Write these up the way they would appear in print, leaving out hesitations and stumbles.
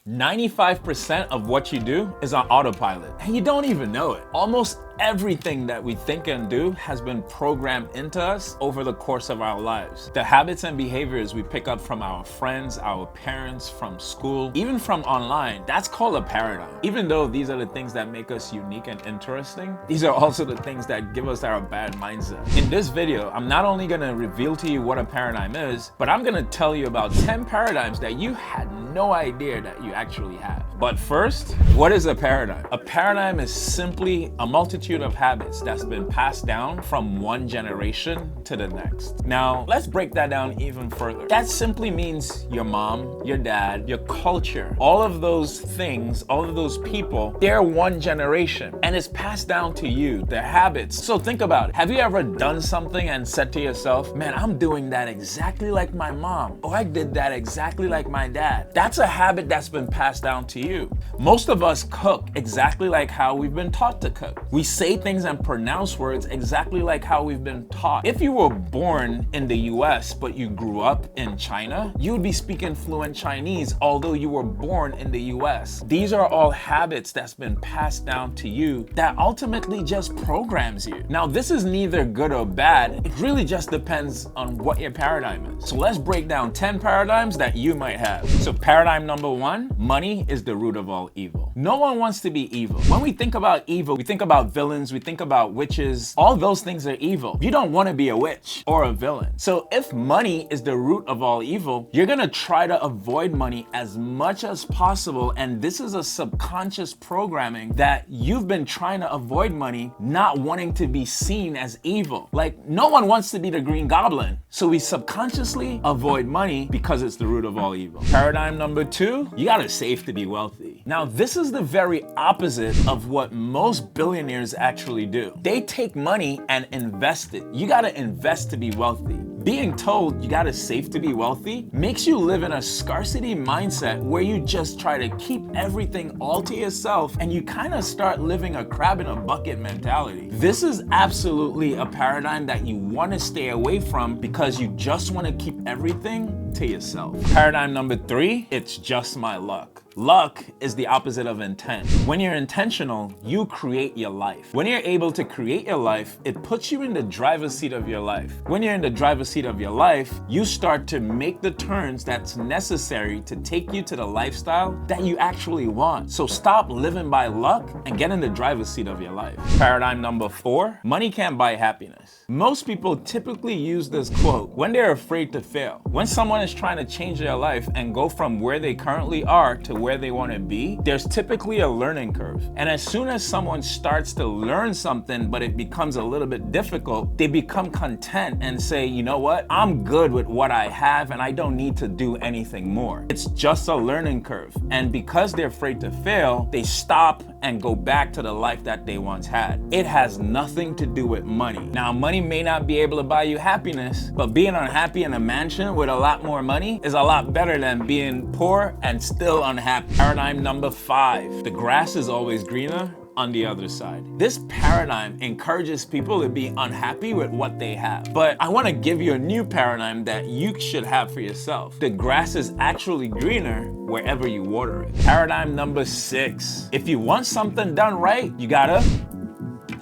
95% of what you do is on autopilot, and you don't even know it. Almost everything that we think and do has been programmed into us over the course of our lives. The habits and behaviors we pick up from our friends, our parents, from school, even from online, that's called a paradigm. Even though these are the things that make us unique and interesting, these are also the things that give us our bad mindset. In this video, I'm not only gonna reveal to you what a paradigm is, but I'm gonna tell you about 10 paradigms that you had no idea that you actually have. But first, what is a paradigm? A paradigm is simply a multitude of habits that's been passed down from one generation to the next. Now, let's break that down even further. That simply means your mom, your dad, your culture, all of those things, all of those people, they're one generation and it's passed down to you, their habits. So think about it. Have you ever done something and said to yourself, man, I'm doing that exactly like my mom, or I did that exactly like my dad? That's a habit that's been passed down to you. Most of us cook exactly like how we've been taught to cook. We say things and pronounce words exactly like how we've been taught. If you were born in the US but you grew up in China, you would be speaking fluent Chinese although you were born in the US. These are all habits that's been passed down to you that ultimately just programs you. Now, this is neither good or bad. It really just depends on what your paradigm is. So let's break down 10 paradigms that you might have. So paradigm number 1, money is the root of all evil. No one wants to be evil. When we think about evil, we think about villains, we think about witches. All those things are evil. You don't want to be a witch or a villain. So if money is the root of all evil, you're gonna try to avoid money as much as possible. And this is a subconscious programming that you've been trying to avoid money, not wanting to be seen as evil. Like, no one wants to be the Green Goblin. So we subconsciously avoid money because it's the root of all evil. Paradigm number 2, you gotta save to be wealthy. Now, this is the very opposite of what most billionaires actually do. They take money and invest it. You gotta invest to be wealthy. Being told you gotta save to be wealthy makes you live in a scarcity mindset where you just try to keep everything all to yourself and you kind of start living a crab in a bucket mentality. This is absolutely a paradigm that you want to stay away from because you just want to keep everything to yourself. Paradigm number 3, it's just my luck. Luck is the opposite of intent. When you're intentional, you create your life. When you're able to create your life, it puts you in the driver's seat of your life. When you're in the driver's seat of your life, you start to make the turns that's necessary to take you to the lifestyle that you actually want. So stop living by luck and get in the driver's seat of your life. Paradigm number 4, money can't buy happiness. Most people typically use this quote when they're afraid to fail. When someone is trying to change their life and go from where they currently are to where they want to be, there's typically a learning curve. And as soon as someone starts to learn something, but it becomes a little bit difficult, they become content and say, you know what? I'm good with what I have and I don't need to do anything more. It's just a learning curve. And because they're afraid to fail, they stop and go back to the life that they once had. It has nothing to do with money. Now, money may not be able to buy you happiness, but being unhappy in a mansion with a lot more money is a lot better than being poor and still unhappy. Paradigm number 5, the grass is always greener on the other side. This paradigm encourages people to be unhappy with what they have. But I want to give you a new paradigm that you should have for yourself. The grass is actually greener wherever you water it. Paradigm number 6, if you want something done right, you gotta,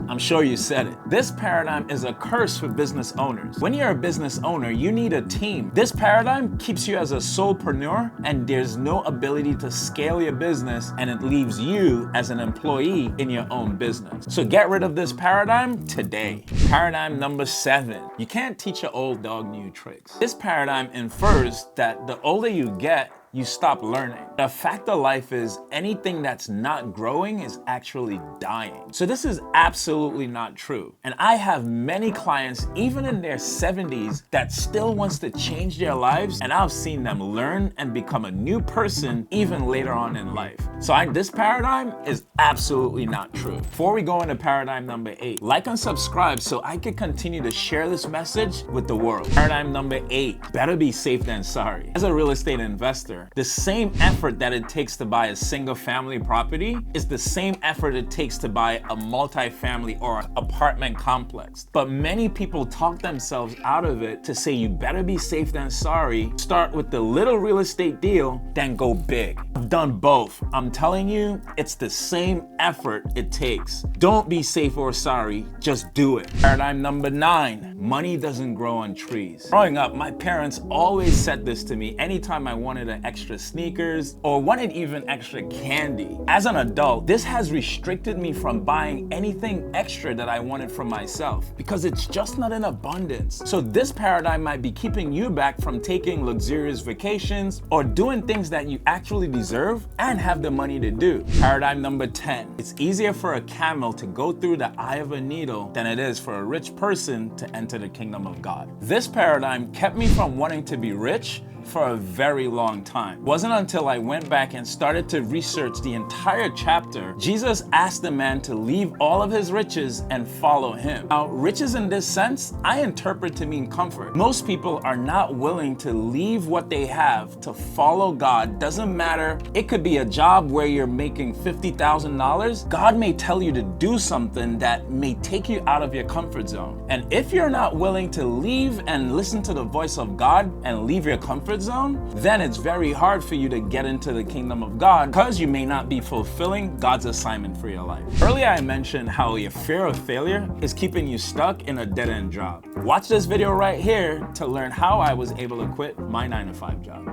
I'm sure you said it. This paradigm is a curse for business owners. When you're a business owner, you need a team. This paradigm keeps you as a solopreneur and there's no ability to scale your business and it leaves you as an employee in your own business. So get rid of this paradigm today. Paradigm number 7, you can't teach an old dog new tricks. This paradigm infers that the older you get, you stop learning. The fact of life is anything that's not growing is actually dying. So this is absolutely not true. And I have many clients, even in their 70s, that still wants to change their lives. And I've seen them learn and become a new person even later on in life. So this paradigm is absolutely not true. Before we go into paradigm number 8, like and subscribe so I can continue to share this message with the world. Paradigm number 8, better be safe than sorry. As a real estate investor, the same effort that it takes to buy a single family property is the same effort it takes to buy a multi-family or an apartment complex. But many people talk themselves out of it to say you better be safe than sorry. Start with the little real estate deal, then go big. I've done both. I'm telling you, it's the same effort it takes. Don't be safe or sorry, just do it. Paradigm number 9, money doesn't grow on trees. Growing up, my parents always said this to me anytime I wanted an extra sneakers or wanted even extra candy. As an adult, this has restricted me from buying anything extra that I wanted for myself because it's just not in abundance. So this paradigm might be keeping you back from taking luxurious vacations or doing things that you actually deserve and have the money to do. Paradigm number 10, it's easier for a camel to go through the eye of a needle than it is for a rich person to enter the kingdom of God. This paradigm kept me from wanting to be rich for a very long time. It wasn't until I went back and started to research the entire chapter, Jesus asked the man to leave all of his riches and follow him. Now, riches in this sense, I interpret to mean comfort. Most people are not willing to leave what they have to follow God. Doesn't matter. It could be a job where you're making $50,000. God may tell you to do something that may take you out of your comfort zone. And if you're not willing to leave and listen to the voice of God and leave your comfort zone, then it's very hard for you to get into the kingdom of God because you may not be fulfilling God's assignment for your life. Earlier I mentioned how your fear of failure is keeping you stuck in a dead-end job. Watch this video right here to learn how I was able to quit my 9-to-5 job.